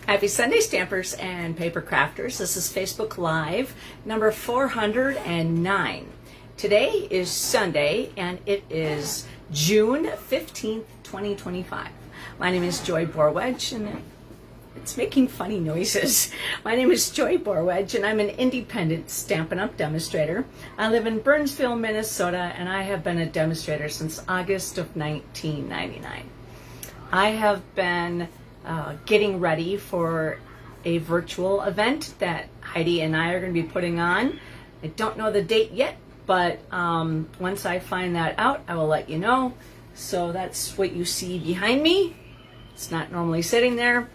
Happy Sunday, Stampers and Paper Crafters. This is Facebook Live number 409. Today is Sunday and it is June 15th, 2025. My name is Joy Borwedge and it's making funny noises. My name is Joy Borwedge and I'm an independent Stampin' Up! Demonstrator. I live in Burnsville, Minnesota, and I have been a demonstrator since August of 1999. I have been getting ready for a virtual event that Heidi and I are going to be putting on. I don't know the date yet, but once I find that out, I will let you know. So that's what you see behind me. It's not normally sitting there.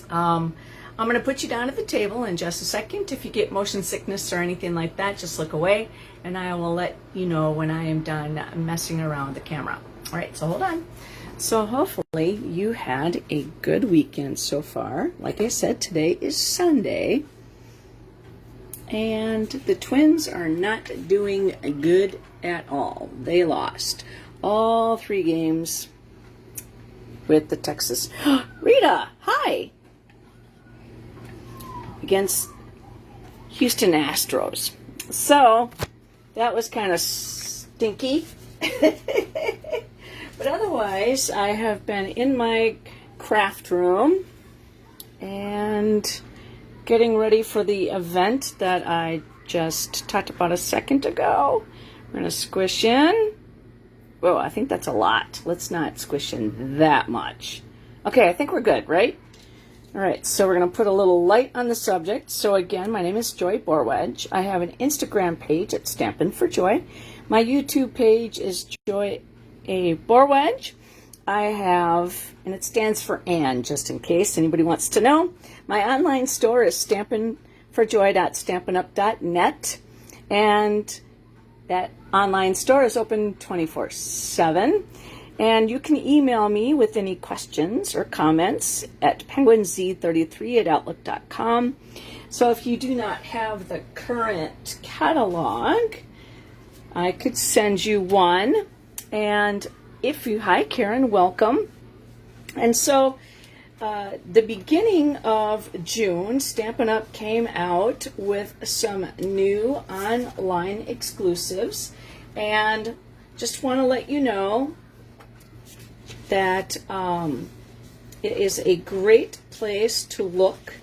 I'm going to put you down at the table in just a second. If you get motion sickness or anything like that, just look away and I will let you know when I am done messing around with the camera. All right, so hold on. So hopefully you had a good weekend so far. Like I said, today is Sunday. And the Twins are not doing good at all. They lost all 3 games with the Texas. Rita, hi! Against Houston Astros. So that was kind of stinky. But otherwise, I have been in my craft room and getting ready for the event that I just talked about a second ago. We're going to squish in. Oh, I think that's a lot. Let's not squish in that much. Okay, I think we're good, right? All right, so we're going to put a little light on the subject. So again, my name is Joy Borwedge. I have an Instagram page at Stampin' for Joy. My YouTube page is Joy A. Borwedge. I have, and it stands for Ann, just in case anybody wants to know. My online store is stampinforjoy.stampinup.net, and that online store is open 24/7. And you can email me with any questions or comments at penguinz33@outlook.com. So if you do not have the current catalog, I could send you one. And hi Karen, welcome. And so the beginning of June, Stampin' Up! Came out with some new online exclusives. And just want to let you know that it is a great place to look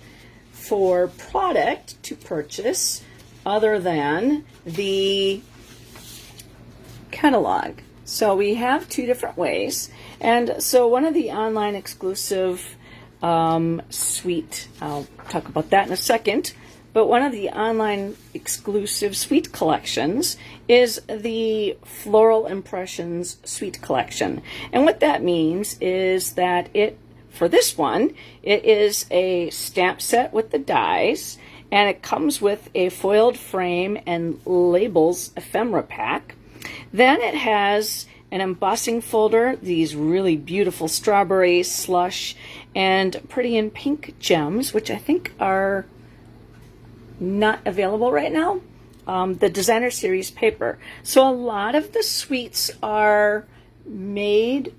for product to purchase other than the catalog. So we have 2 different ways. And so one of the online exclusive suite, I'll talk about that in a second, but one of the online exclusive suite collections is the Floral Impressions Suite Collection. And what that means is that for this one, it is a stamp set with the dies, and it comes with a foiled frame and labels ephemera pack. Then it has an embossing folder, these really beautiful strawberry slush and pretty in pink gems, which I think are not available right now. The designer series paper. So a lot of the suites are made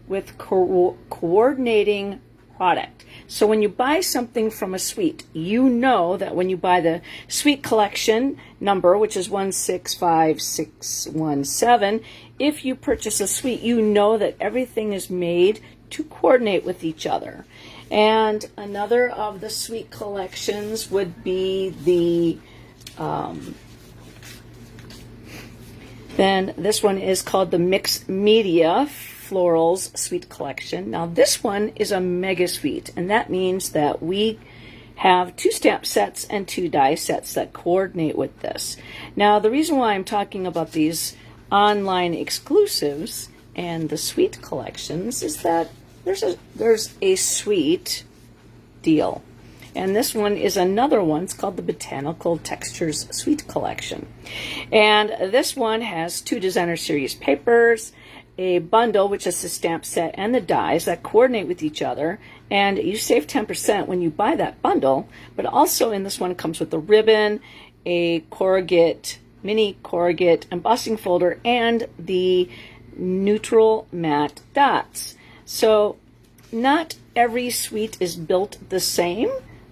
with coordinating product. So when you buy something from a suite, you know that when you buy the suite collection number, which is 165617, if you purchase a suite, you know that everything is made to coordinate with each other. And another of the suite collections would be the, then this one is called the Mixed Media Florals Suite Collection. Now this one is a mega suite, and that means that we have 2 stamp sets and 2 die sets that coordinate with this. Now the reason why I'm talking about these online exclusives and the suite collections is that there's a suite deal. And this one is another one. It's called the Botanical Textures Suite Collection. And this one has 2 designer series papers, a bundle, which is the stamp set and the dies that coordinate with each other, and you save 10% when you buy that bundle. But also in this one, it comes with a ribbon, a mini corrugate embossing folder, and the neutral matte dots. So not every suite is built the same,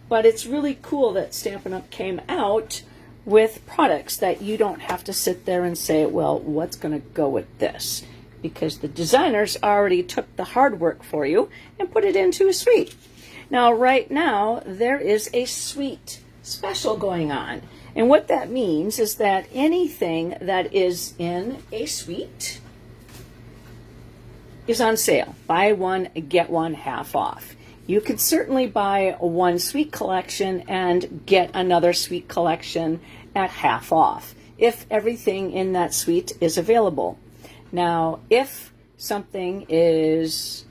but it's really cool that Stampin' Up! Came out with products that you don't have to sit there and say, well, what's going to go with this? Because the designers already took the hard work for you and put it into a suite. Now, right now, there is a suite special going on. And what that means is that anything that is in a suite is on sale. Buy one, get one half off. You could certainly buy one suite collection and get another suite collection at half off if everything in that suite is available. Now, if something is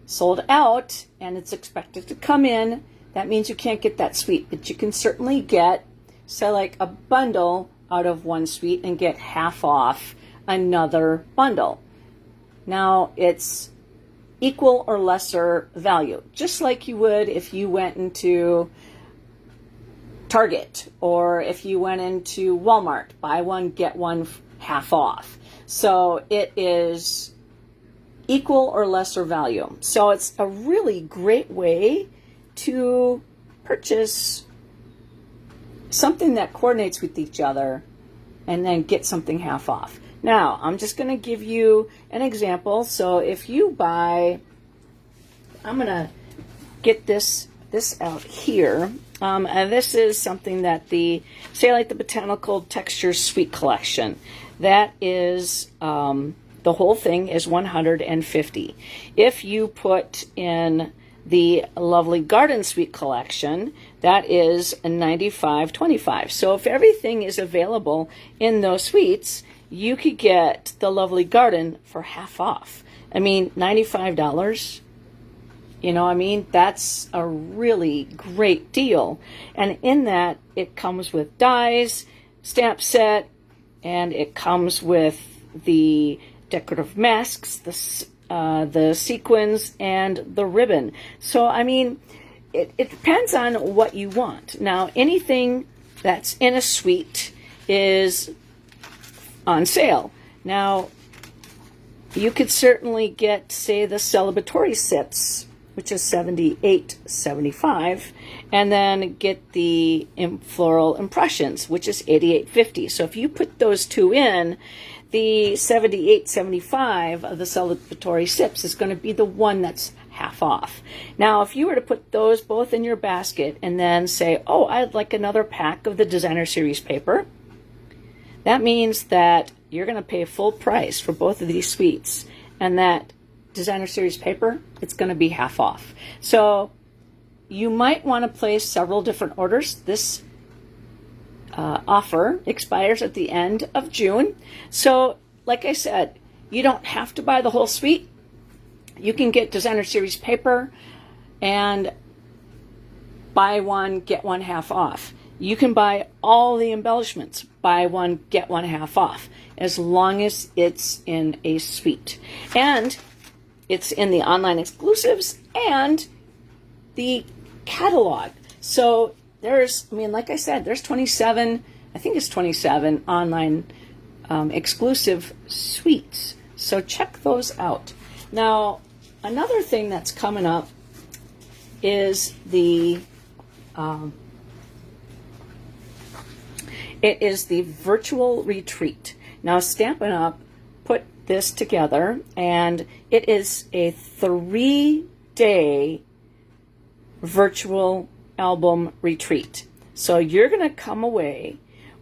sold out and it's expected to come in, that means you can't get that suite, but you can certainly get, say, like a bundle out of one suite and get half off another bundle. Now, it's equal or lesser value, just like you would if you went into Target or if you went into Walmart, buy one, get one half off. So it is equal or lesser value. So it's a really great way to purchase something that coordinates with each other and then get something half off. Now, I'm just going to give you an example. So if you buy, I'm going to get this out here. And this is something that say like the Botanical Textures Suite Collection. That is, the whole thing is $150. If you put in the Lovely Garden Suite Collection, that is $95.25. So if everything is available in those suites, you could get the Lovely Garden for half off. I mean, $95, that's a really great deal. And in that, it comes with dies, stamp set, and it comes with the decorative masks, the sequins, and the ribbon. So, I mean, it depends on what you want. Now, anything that's in a suite is on sale. Now, you could certainly get, say, the celebratory sets, which is $78.75, and then get the floral impressions, which is $88.50. So if you put those two in, the $78.75 of the celebratory sips is going to be the one that's half off. Now, if you were to put those both in your basket and then say, oh, I'd like another pack of the Designer Series paper, that means that you're going to pay full price for both of these suites, and that Designer Series paper, it's going to be half off. So you might want to place several different orders. This offer expires at the end of June. So, like I said, you don't have to buy the whole suite. You can get Designer Series paper and buy one, get one half off. You can buy all the embellishments, buy one, get one half off, as long as it's in a suite. And it's in the online exclusives and the catalog. So like I said, there's 27 online exclusive suites. So check those out. Now, another thing that's coming up is the virtual retreat. Now, Stampin' Up! Put this together, and it is a 3-day virtual album retreat. So you're going to come away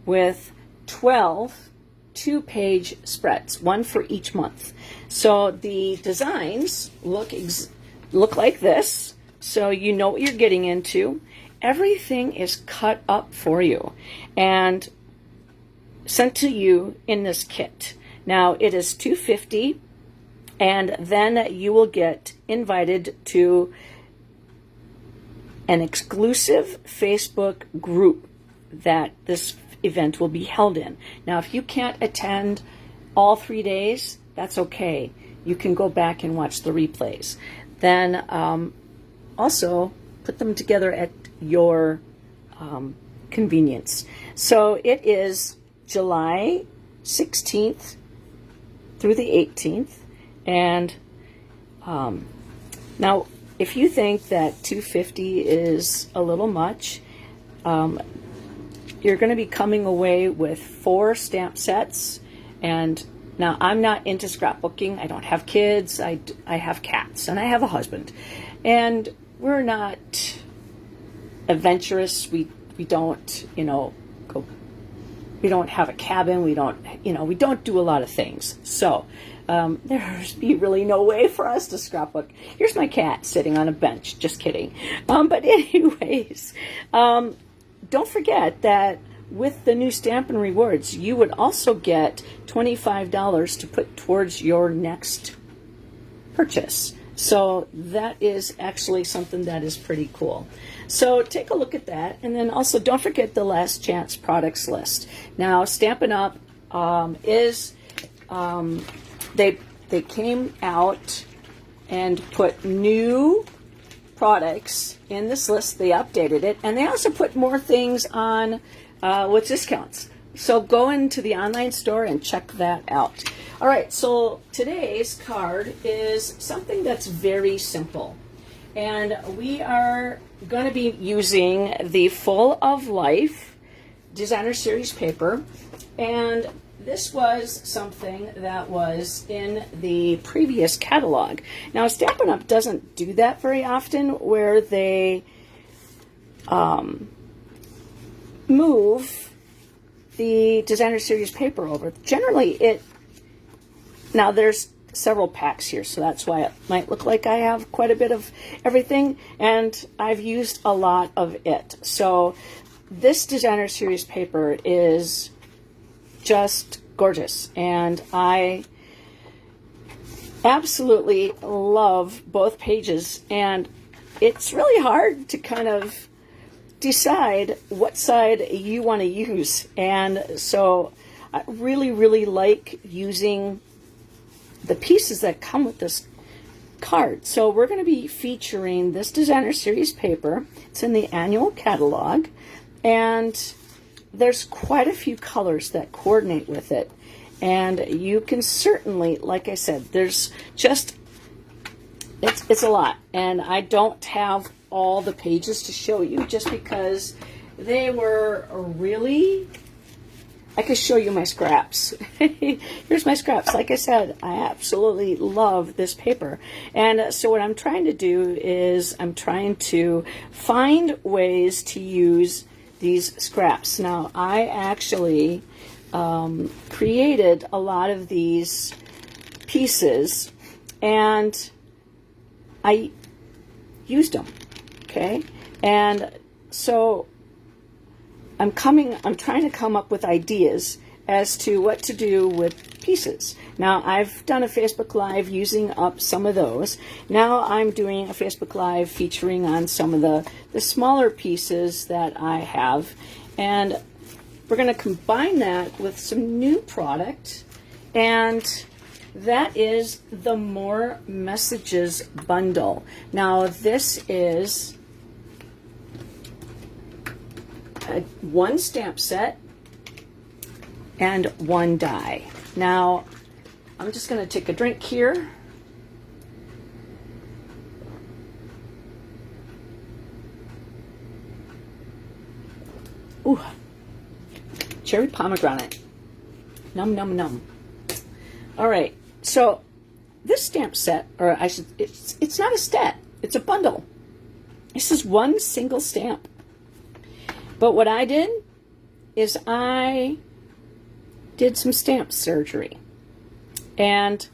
with 12 2-page spreads, one for each month. So the designs look like this, so you know what you're getting into. Everything is cut up for you and sent to you in this kit. Now, it is $250, and then you will get invited to an exclusive Facebook group that this event will be held in. Now, if you can't attend all 3 days, that's okay. You can go back and watch the replays. Then also put them together at your convenience. So it is July 16th through the 18th. And now if you think that $250 is a little much, you're going to be coming away with 4 stamp sets. And now I'm not into scrapbooking. I don't have kids. I have cats and I have a husband, and we're not adventurous. We don't, go. We don't have a cabin. We don't do a lot of things. So there's be really no way for us to scrapbook. Here's my cat sitting on a bench. Just kidding. But anyways, don't forget that with the new Stampin' Rewards, you would also get $25 to put towards your next purchase. So that is actually something that is pretty cool. So take a look at that. And then also don't forget the Last Chance products list. Now, Stampin' Up! They came out and put new products in this list. They updated it, and they also put more things on with discounts. So go into the online store and check that out. All right, so today's card is something that's very simple. And we are going to be using the Full of Life Designer Series paper. And this was something that was in the previous catalog. Now, Stampin' Up! Doesn't do that very often, where they move the Designer Series paper over. Generally, now there's several packs here, so that's why it might look like I have quite a bit of everything, and I've used a lot of it. So this Designer Series paper is just gorgeous, and I absolutely love both pages, and it's really hard to kind of decide what side you want to use. And so I really, really like using the pieces that come with this card. So we're going to be featuring this Designer Series paper. It's in the annual catalog, and there's quite a few colors that coordinate with it. And you can certainly, like I said, there's just, it's a lot. And I don't have all the pages to show you just because they were really, I could show you my scraps. Here's my scraps. Like I said, I absolutely love this paper. And so what I'm trying to do is I'm trying to find ways to use these scraps. Now, I actually created a lot of these pieces, and I used them, okay? And so I'm trying to come up with ideas as to what to do with pieces. Now, I've done a Facebook Live using up some of those. Now I'm doing a Facebook Live featuring on some of the smaller pieces that I have. And we're going to combine that with some new product, and that is the More Messages bundle. Now, this is one stamp set and one die. Now, I'm just going to take a drink here. Ooh, cherry pomegranate. Num, num, num. All right, so this stamp set, or it's not a set, it's a bundle. This is one single stamp. But what I did is I did some stamp surgery. And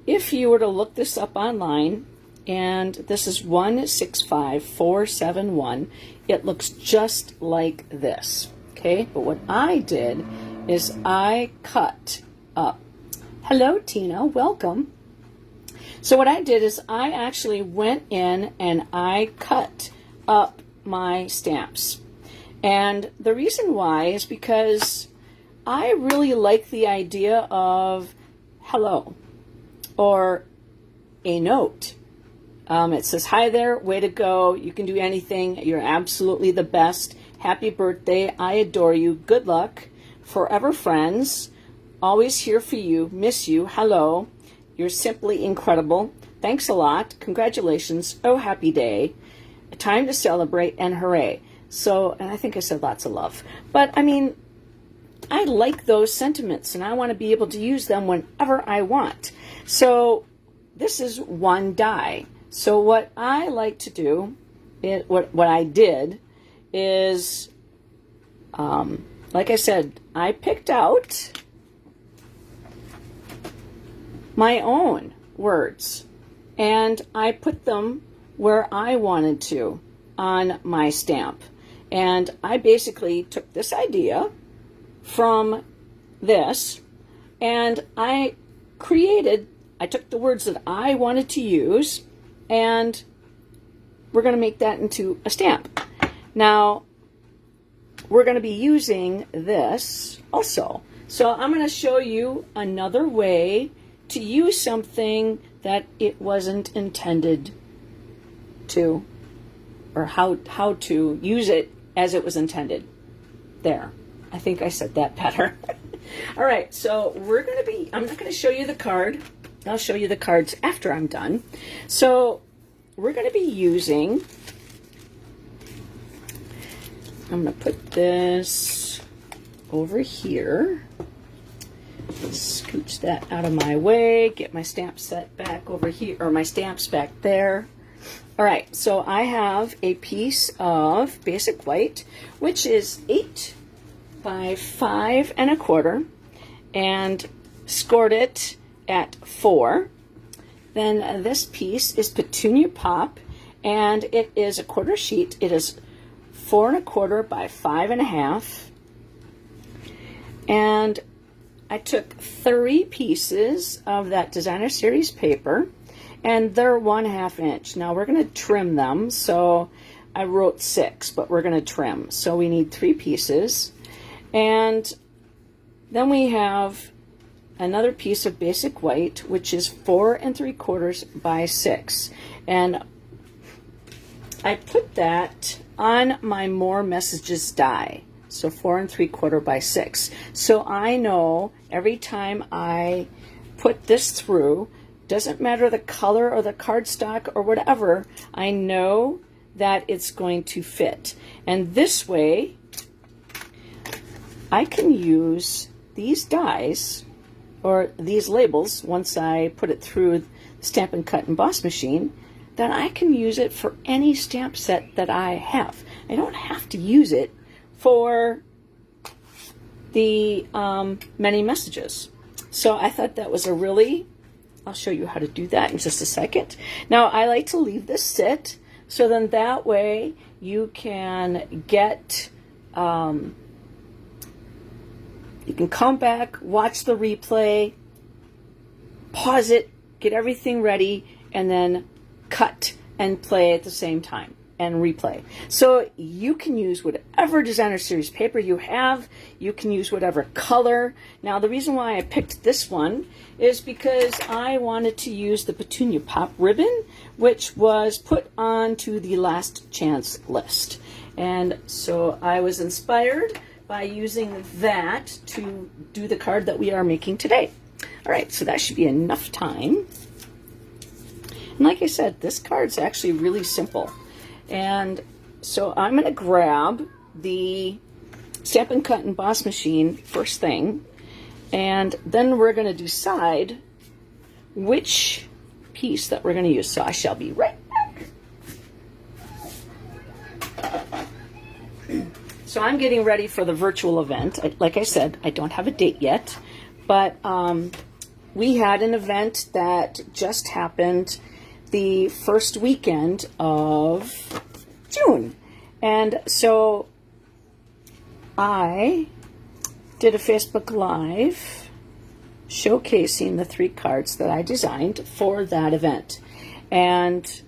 if you were to look this up online, and this is 165471, it looks just like this, okay? But what I did is I cut up. Hello, Tina, welcome. So what I did is I actually went in and I cut up my stamps. And the reason why is because I really like the idea of hello or a note. It says, hi there, way to go, you can do anything, you're absolutely the best, happy birthday, I adore you, good luck, forever friends, always here for you, miss you, hello, you're simply incredible, thanks a lot, congratulations, oh happy day, a time to celebrate, and hooray. So, and I think I said lots of love. But I mean, I like those sentiments and I want to be able to use them whenever I want. So this is one die. So what I like to do, what I did is, like I said, I picked out my own words and I put them where I wanted to on my stamp. And I basically took this idea from this and I took the words that I wanted to use and we're going to make that into a stamp. Now, we're going to be using this also. So I'm going to show you another way to use something that it wasn't intended to, or how to use it as it was intended. There. I think I said that better. All right, so I'm not going to show you the card. I'll show you the cards after I'm done. So we're going to be using, I'm going to put this over here. Scooch that out of my way, get my stamp set back over here, or my stamps back there. All right, so I have a piece of basic white, which is 8 by 5 1/4, and scored it at 4. Then this piece is Petunia Pop, and it is a quarter sheet. It is 4 1/4 by 5 1/2, and I took 3 pieces of that Designer Series paper, and they're 1/2 inch. Now we're going to trim them, so I wrote 6, but we're going to trim. So we need 3 pieces, and then we have another piece of basic white, which is 4 3/4 by 6, and I put that on my More Messages die. So 4 3/4 by 6. So I know every time I put this through, doesn't matter the color or the cardstock or whatever, I know that it's going to fit. And this way, I can use these dies or these labels once I put it through the Stampin' Cut Emboss machine, that I can use it for any stamp set that I have. I don't have to use it for the many messages. So I thought that was I'll show you how to do that in just a second. Now I like to leave this sit, so then that way you can get, you can come back, watch the replay, pause it, get everything ready, and then cut and play at the same time and replay. So you can use whatever Designer Series paper you have. You can use whatever color. Now the reason why I picked this one is because I wanted to use the Petunia Pop ribbon, which was put onto the last chance list. And so I was inspired by using that to do the card that we are making today. All right, so that should be enough time. And like I said, this card's actually really simple. And so I'm going to grab the Stampin' Cut Emboss machine first thing, and then we're going to decide which piece that we're going to use. So I shall be right back. So I'm getting ready for the virtual event. Like I said, I don't have a date yet, but we had an event that just happened the first weekend of June. And so I did a Facebook Live showcasing the 3 cards that I designed for that event. And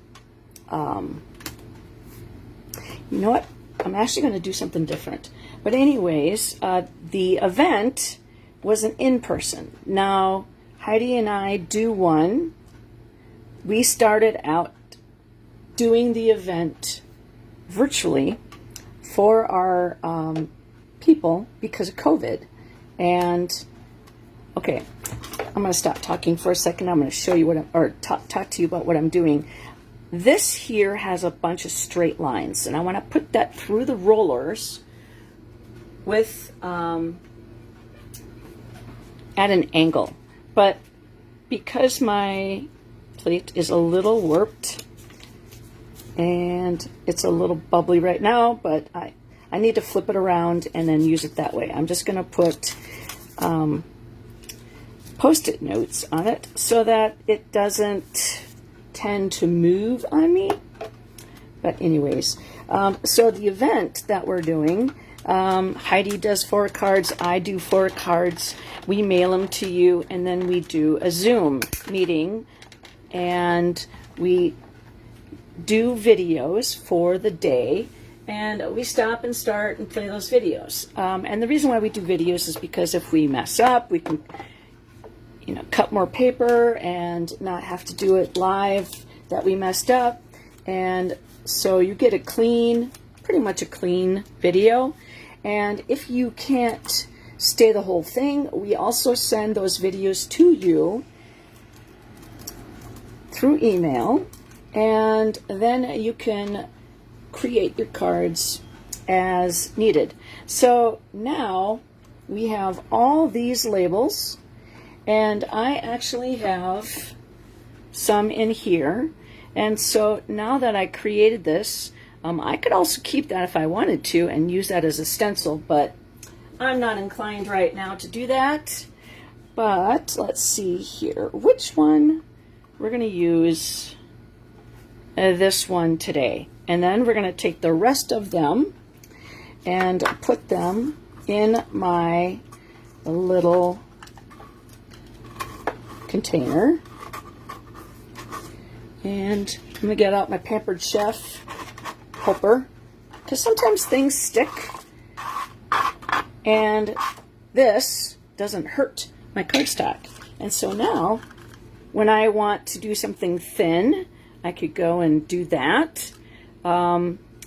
you know what? I'm actually going to do something different. But anyways, the event was an in-person. Now, Heidi and I do one. We started out doing the event virtually for our people because of COVID. And, okay, I'm going to stop talking for a second. I'm going to show you what talk to you about what I'm doing. This here has a bunch of straight lines, and I want to put that through the rollers with at an angle. But because my plate is a little warped and it's a little bubbly right now, but I need to flip it around and then use it that way. I'm just going to put Post-it notes on it so that it doesn't tend to move on me. But anyways, so the event that we're doing, Heidi does 4 cards, I do 4 cards, we mail them to you, and then we do a Zoom meeting, and we do videos for the day, and we stop and start and play those videos. And the reason why we do videos is because if we mess up, we can, you know, cut more paper and not have to do it live that we messed up. And so you get a clean, pretty much a clean video. And if you can't stay the whole thing, we also send those videos to you through email, and then you can create your cards as needed. So now we have all these labels, and I actually have some in here. And so now that I created this, I could also keep that if I wanted to and use that as a stencil, but I'm not inclined right now to do that. But let's see here. Which one? We're going to use this one today. And then we're going to take the rest of them and put them in my little container. And I'm going to get out my Pampered Chef helper, because sometimes things stick, and this doesn't hurt my cardstock. And so now when I want to do something thin, I could go and do that.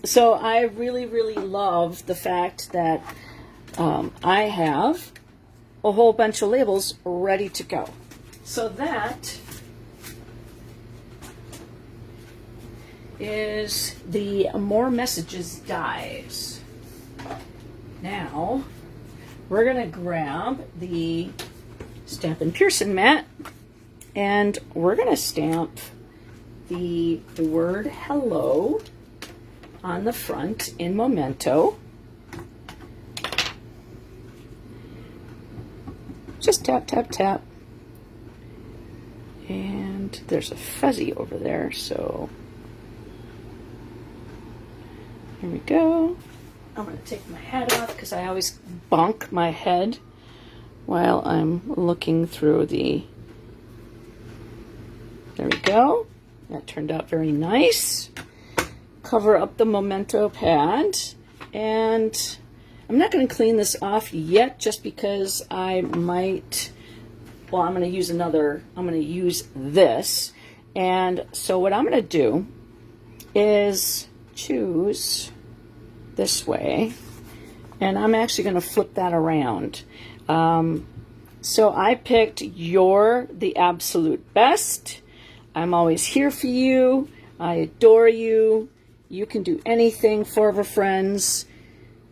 So I really, really love the fact that I have a whole bunch of labels ready to go. So that is the More Messages dies. Now we're going to grab the Stampin' Pearson mat, and we're going to stamp the word hello on the front in Memento. Just tap, tap, tap. And there's a fuzzy over there, so here we go. I'm going to take my hat off because I always bonk my head while I'm looking through the... There we go. That turned out very nice. Cover up the Memento pad. And I'm not going to clean this off yet just because I might... Well, I'm going to use another... I'm going to use this. And so what I'm going to do is choose this way, and I'm actually going to flip that around. So I picked You're the Absolute Best. I'm always here for you. I adore you. You can do anything, Forever Friends.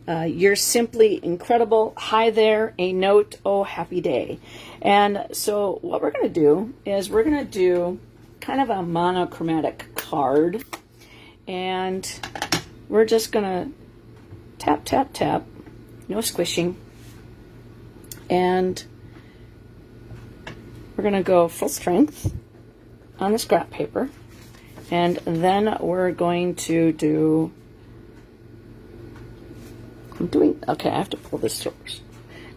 You're simply incredible. Hi there, a note, oh happy day. And so what we're going to do is we're going to do kind of a monochromatic card, and we're just going to tap, tap, tap, no squishing, and we're going to go full strength on the scrap paper, and then we're going to do, okay, I have to pull this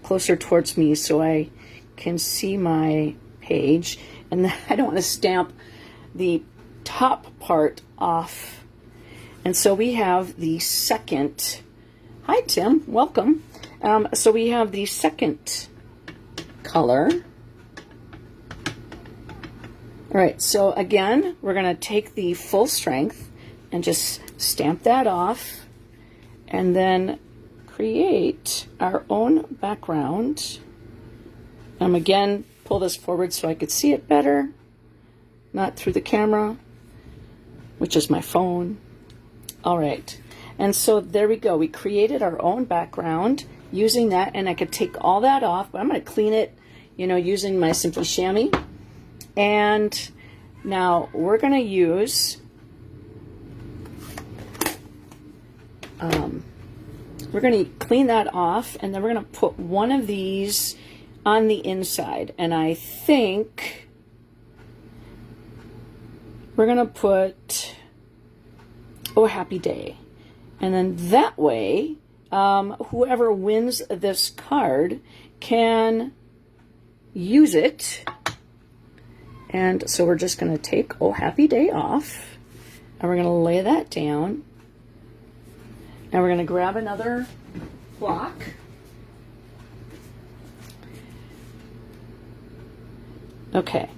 closer towards me so I can see my page, and then I don't want to stamp the top part off. And so we have the second, hi Tim, welcome. So we have the second color. All right, so again, we're going to take the full strength and just stamp that off, and then create our own background. I'm again pull this forward so I could see it better, not through the camera, which is my phone. All right, and so there we go. We created our own background using that, and I could take all that off, but I'm going to clean it, you know, using my Simply Chamois. And now we're going to use we're going to clean that off, and then we're going to put one of these on the inside. And I think we're going to put "Oh Happy Day." And then that way, whoever wins this card can use it. And so we're just going to take "Oh Happy Day" off, and we're going to lay that down. And we're going to grab another block. Okay,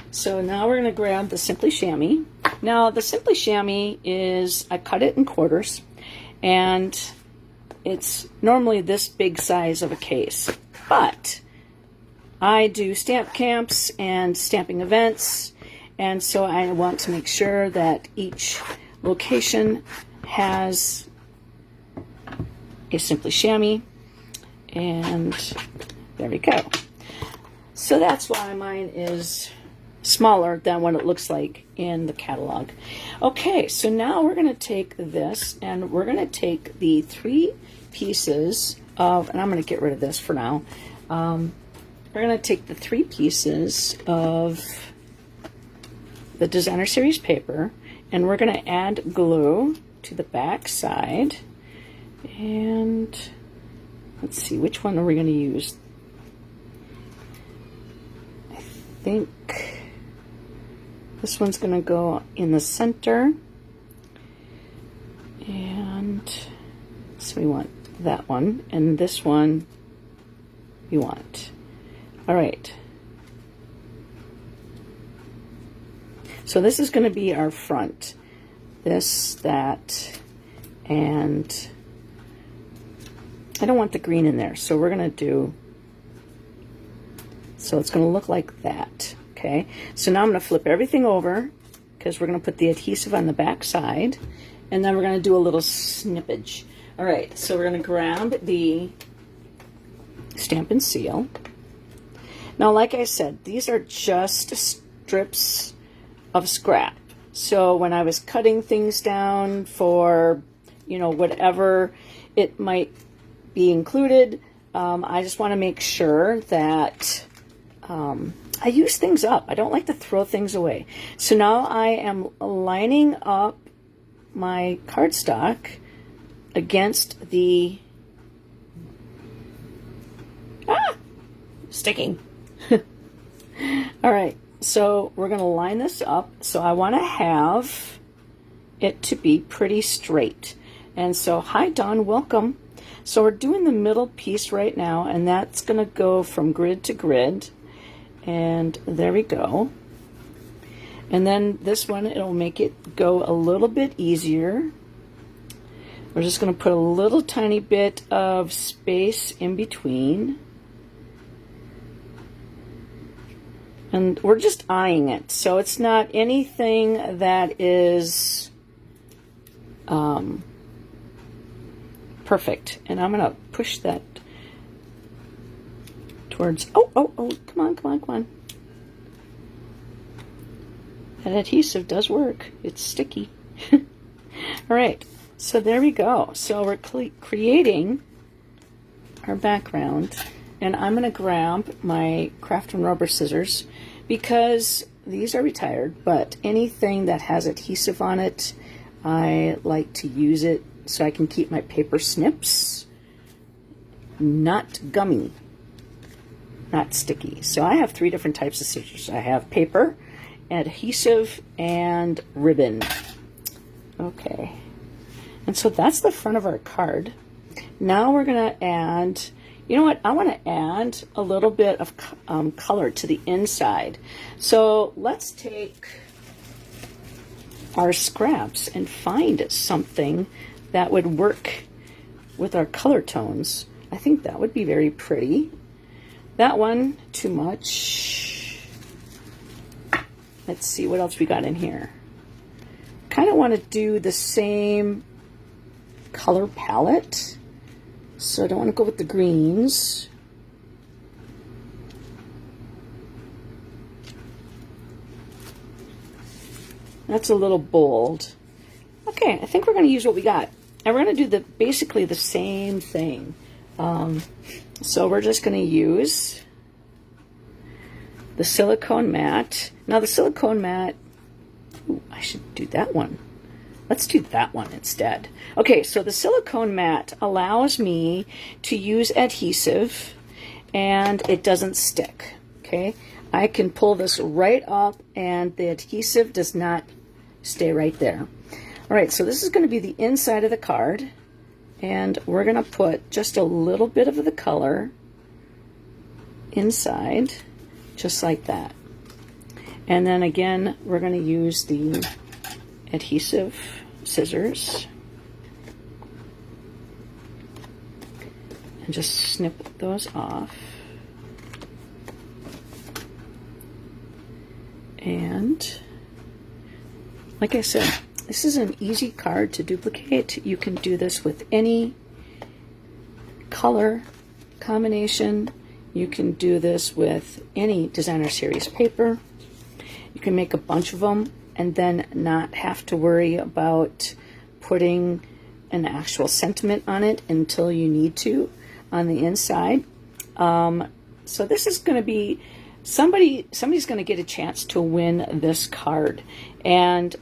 so now we're going to grab the Simply Chamois. Now the Simply Chamois is, I cut it in quarters, and it's normally this big size of a case. But I do stamp camps and stamping events, and so I want to make sure that each location has a Simply Chamois, and there we go. So that's why mine is smaller than what it looks like in the catalog. Okay, so now we're going to take this, and we're going to take the 3 pieces of, and I'm going to get rid of this for now. We're going to take the 3 pieces of the Designer Series paper, and we're going to add glue to the back side. And let's see, which one are we going to use? I think this one's going to go in the center. And so we want that one, and this one we want. All right. So this is going to be our front. This, that, and I don't want the green in there, so we're going to do, so it's going to look like that, okay? So now I'm going to flip everything over, because we're going to put the adhesive on the back side, and then we're going to do a little snippage. All right, so we're going to grab the Stamp and Seal. Now, like I said, these are just strips of scrap. So when I was cutting things down for, you know, whatever it might be included, I just want to make sure that I use things up. I don't like to throw things away. So now I am lining up my cardstock against the sticking. All right, so we're going to line this up. So I want to have it to be pretty straight. And so, hi Dawn, welcome. So we're doing the middle piece right now, and that's going to go from grid to grid. And there we go. And then this one, it'll make it go a little bit easier. We're just going to put a little tiny bit of space in between. And we're just eyeing it. So it's not anything that is perfect. And I'm going to push that towards, oh, come on. That adhesive does work. It's sticky. All right, so there we go. So we're creating our background, and I'm going to grab my Craft and Rubber scissors, because these are retired, but anything that has adhesive on it, I like to use it so I can keep my paper snips not gummy, not sticky. So I have 3 different types of scissors. I have paper, adhesive, and ribbon. Okay, and so that's the front of our card. Now we're going to add, you know what, I want to add a little bit of color to the inside. So let's take our scraps and find something that would work with our color tones. I think that would be very pretty. that one too much. Let's see what else we got in here. Kind of want to do the same color palette, so I don't want to go with the greens. That's a little bold. Okay, I think we're going to use what we got, and we're going to do basically the same thing. So we're just going to use the silicone mat. Now the silicone mat, ooh, I should do that one. Let's do that one instead. Okay, so the silicone mat allows me to use adhesive and it doesn't stick. Okay, I can pull this right up and the adhesive does not stay right there. All right, so this is going to be the inside of the card, and we're going to put just a little bit of the color inside, just like that. And then again, we're going to use the adhesive scissors and just snip those off. And like I said, this is an easy card to duplicate. You can do this with any color combination. You can do this with any designer series paper. You can make a bunch of them and then not have to worry about putting an actual sentiment on it until you need to on the inside. So this is going to be somebody's going to get a chance to win this card. And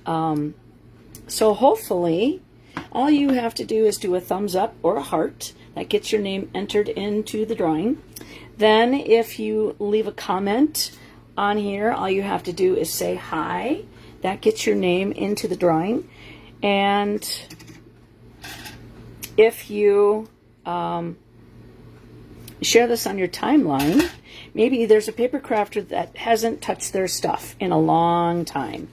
so hopefully all you have to do is do a thumbs up or a heart. That gets your name entered into the drawing. Then if you leave a comment on here, all you have to do is say hi. That gets your name into the drawing. And if you share this on your timeline, maybe there's a paper crafter that hasn't touched their stuff in a long time.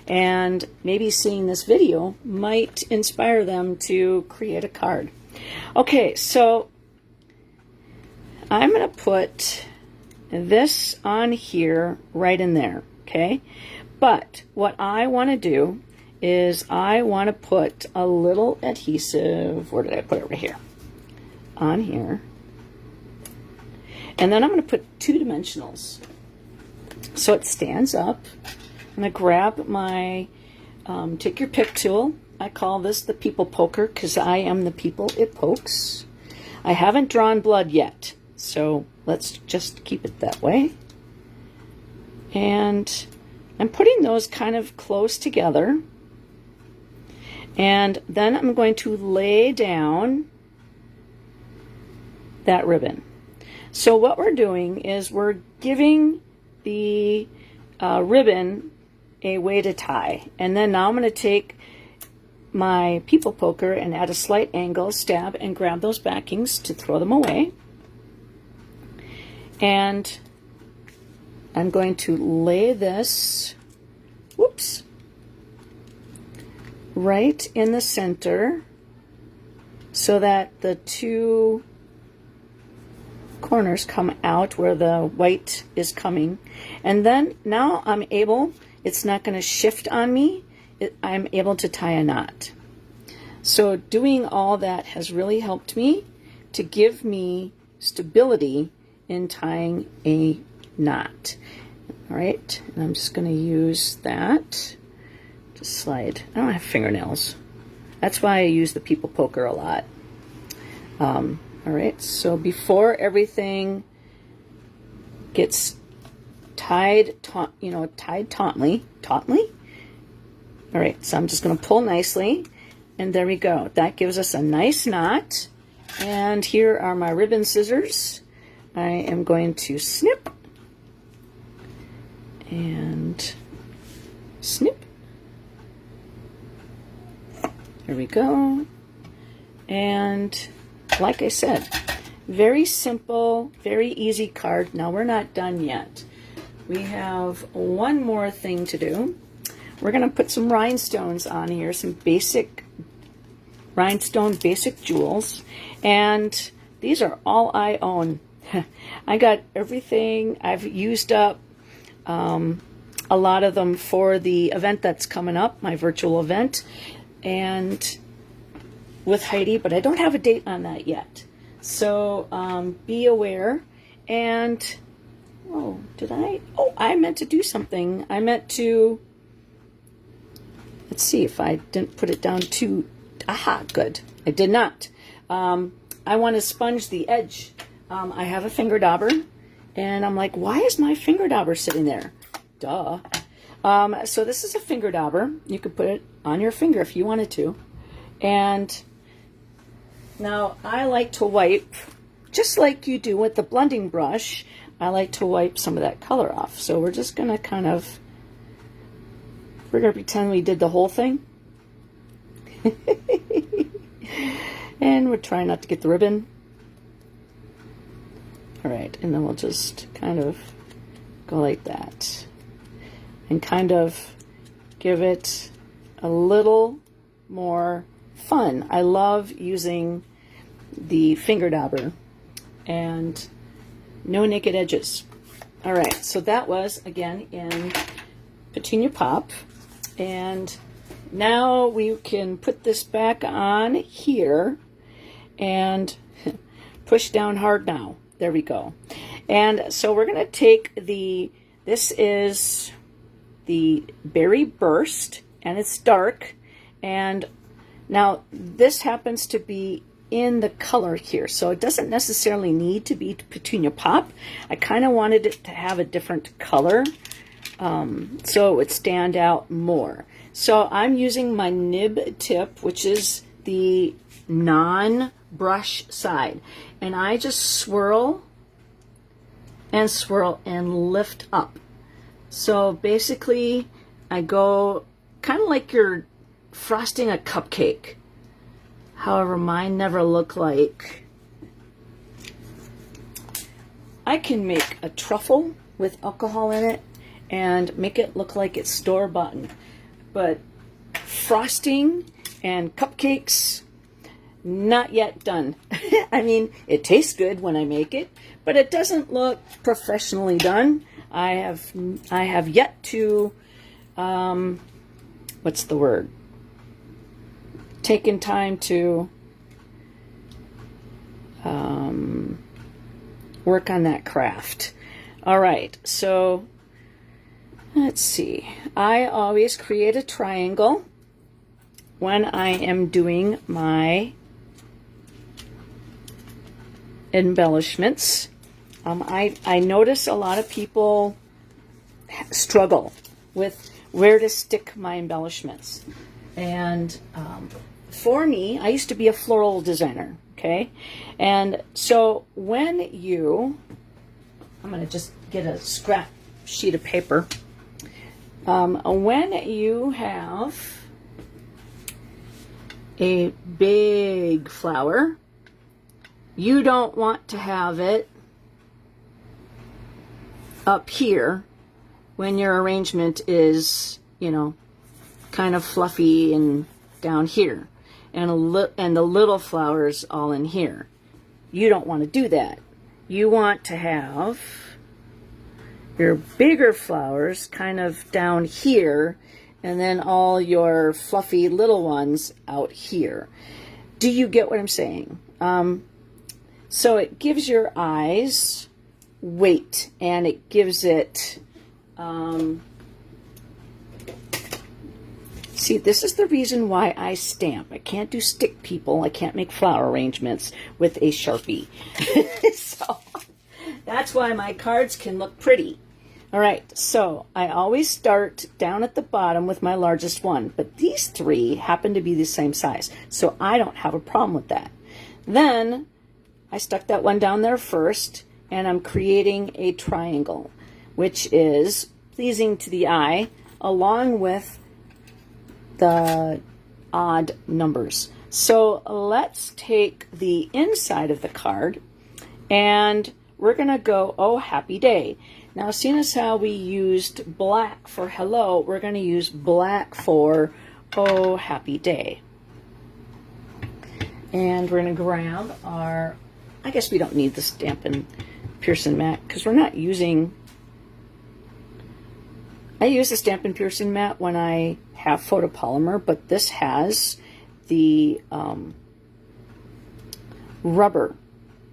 And maybe seeing this video might inspire them to create a card. Okay, so I'm going to put this on here right in there, okay? But what I want to do is I want to put a little adhesive, where did I put it? Right here. On here. And then I'm going to put 2 dimensionals. So it stands up. I'm going to grab my take your pick tool. I call this the people poker because I am the people it pokes. I haven't drawn blood yet, so let's just keep it that way. And I'm putting those kind of close together. And then I'm going to lay down that ribbon. So what we're doing is we're giving the ribbon a way to tie. And then now I'm going to take my people poker and at a slight angle stab and grab those backings to throw them away. And I'm going to lay this, whoops, right in the center so that the 2 corners come out where the white is coming. And then now I'm able, it's not going to shift on me, I'm able to tie a knot. So doing all that has really helped me to give me stability in tying a knot. All right, and I'm just going to use that to slide. I don't have fingernails. That's why I use the people poker a lot. All right, so before everything gets tied tautly. All right, so I'm just going to pull nicely, and there we go. That gives us a nice knot. And here are my ribbon scissors. I am going to snip and snip. There we go. And like I said, very simple, very easy card. Now we're not done yet. We have one more thing to do. We're going to put some rhinestones on here, some basic rhinestone basic jewels. And these are all I own. I got everything. I've used up a lot of them for the event that's coming up, my virtual event, and with Heidi, but I don't have a date on that yet. So be aware. And I meant to do something. I meant to, let's see if I didn't put it down too, good. I did not. I want to sponge the edge. I have a finger dauber, and I'm like, why is my finger dauber sitting there? Duh. So this is a finger dauber. You could put it on your finger if you wanted to. And now I like to wipe, just like you do with the blending brush, I like to wipe some of that color off. So we're just going to we're going to pretend we did the whole thing. And we're trying not to get the ribbon. All right, and then we'll just kind of go like that. And kind of give it a little more fun. I love using the finger dauber and no naked edges. All right, so that was again in Petunia Pop, and now we can put this back on here and push down hard now. There we go. And so we're going to take this is the Berry Burst, and it's dark, and now this happens to be in the color here, so it doesn't necessarily need to be Petunia Pop. I kind of wanted it to have a different color, so it would stand out more. So I'm using my nib tip, which is the non-brush side, and I just swirl and lift up. So basically I go kind of like you're frosting a cupcake. However, mine never look like. I can make a truffle with alcohol in it and make it look like it's store-bought. But frosting and cupcakes, not yet done. I mean, it tastes good when I make it, but it doesn't look professionally done. I have yet to, what's the word? Taken time to work on that craft. All right, so let's see. I always create a triangle when I am doing my embellishments. I notice a lot of people struggle with where to stick my embellishments. And for me, I used to be a floral designer, okay? And so when I'm going to just get a scrap sheet of paper. When you have a big flower, you don't want to have it up here when your arrangement is, kind of fluffy and down here, and the little flowers all in here. You don't want to do that. You want to have your bigger flowers kind of down here, and then all your fluffy little ones out here. Do you get what I'm saying? So it gives your eyes weight, and it gives it, see, this is the reason why I stamp. I can't do stick people. I can't make flower arrangements with a Sharpie. So that's why my cards can look pretty. All right, so I always start down at the bottom with my largest one, but these three happen to be the same size, so I don't have a problem with that. Then I stuck that one down there first, and I'm creating a triangle, which is pleasing to the eye, along with the odd numbers. So let's take the inside of the card, and we're going to go, oh, happy day. Now, seeing as how we used black for hello, we're going to use black for oh, happy day. And we're going to grab our, I guess we don't need the Stampin' Pearson mat because we're not using. I use the Stampin' Pearson mat when I have photopolymer, but this has the rubber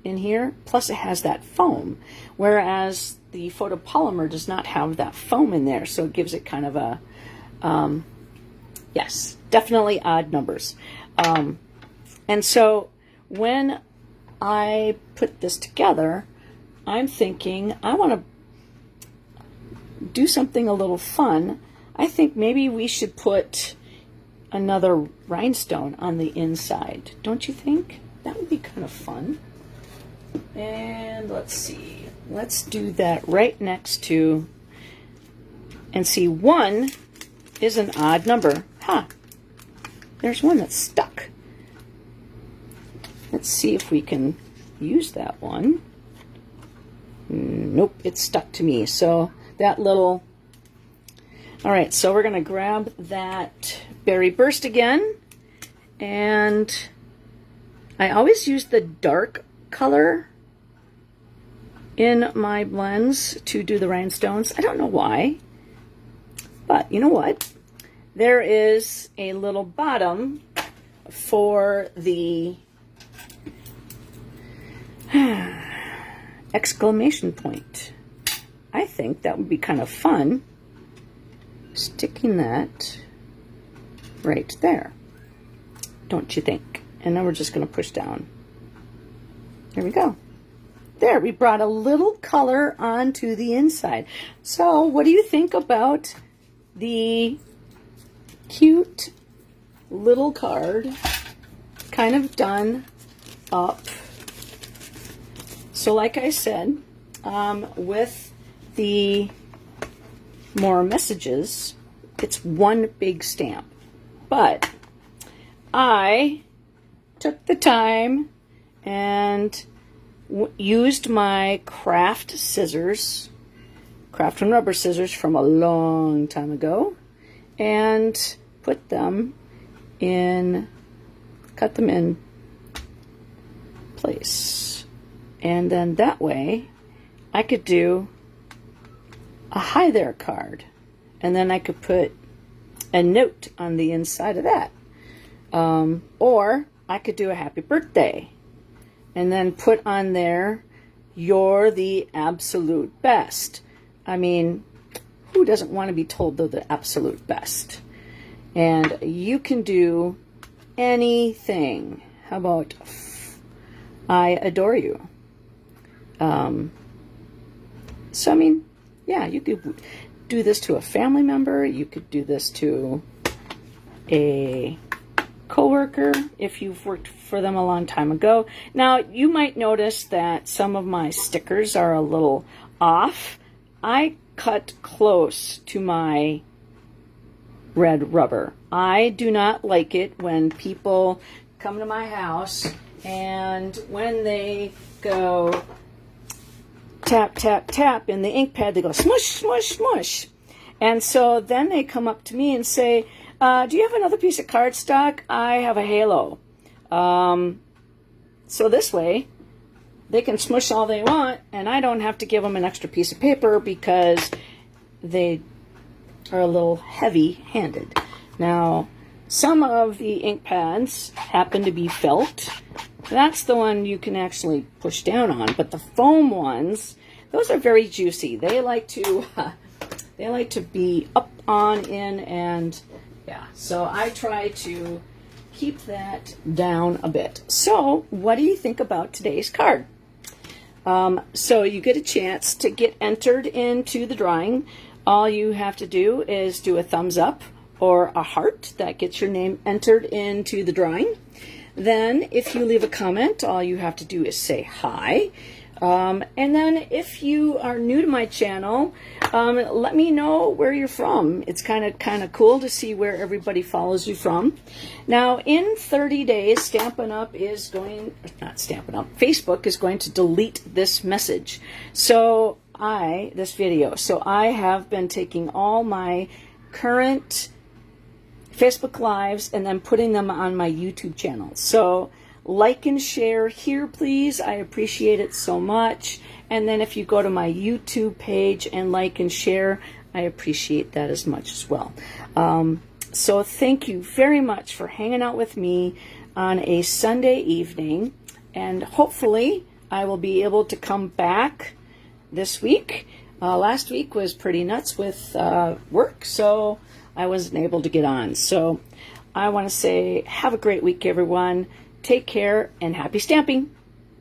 in here, plus it has that foam, whereas the photopolymer does not have that foam in there, so it gives it kind of a, yes, definitely odd numbers. And so when I put this together, I'm thinking I want to do something a little fun. I think maybe we should put another rhinestone on the inside. Don't you think? That would be kind of fun. And let's see. Let's do that right next to, and see, 1 is an odd number. Huh. There's one that's stuck. Let's see if we can use that one. Nope, it's stuck to me. So that little, all right, so we're going to grab that Berry Burst again, and I always use the dark color in my blends to do the rhinestones. I don't know why, but you know what? There is a little bottom for the exclamation point. I think that would be kind of fun, sticking that right there. Don't you think? And then we're just going to push down. There we go. There, we brought a little color onto the inside. So what do you think about the cute little card kind of done up? So like I said, with the more messages, it's one big stamp. But I took the time and used my craft scissors, craft and rubber scissors from a long time ago, and put them in, cut them in place. And then that way I could do a hi there card, and then I could put a note on the inside of that. Or I could do a happy birthday and then put on there, you're the absolute best. I mean, who doesn't want to be told they're the absolute best? And you can do anything. How about I adore you? So I mean, yeah, you could do this to a family member. You could do this to a coworker if you've worked for them a long time ago. Now, you might notice that some of my stickers are a little off. I cut close to my red rubber. I do not like it when people come to my house and when they go tap, tap, tap in the ink pad, they go smush, smush, smush. And so then they come up to me and say, do you have another piece of cardstock? I have a halo. So this way, they can smush all they want, and I don't have to give them an extra piece of paper because they are a little heavy-handed. Now, some of the ink pads happen to be felt. That's the one you can actually push down on, but the foam ones, those are very juicy. They like to be up on in, and yeah, so I try to keep that down a bit. So what do you think about today's card? So you get a chance to get entered into the drawing. All you have to do is do a thumbs up or a heart. That gets your name entered into the drawing. Then if you leave a comment, all you have to do is say hi. And then if you are new to my channel, let me know where you're from. It's kind of cool to see where everybody follows you from. Now, in 30 days, Facebook is going to delete this message. This video. So I have been taking all my current Facebook Lives and then putting them on my YouTube channel. So like and share here, please. I appreciate it so much. And then if you go to my YouTube page and like and share, I appreciate that as much as well. So thank you very much for hanging out with me on a Sunday evening. And hopefully I will be able to come back this week. Last week was pretty nuts with work, so I wasn't able to get on. So I want to say have a great week, everyone. Take care and happy stamping.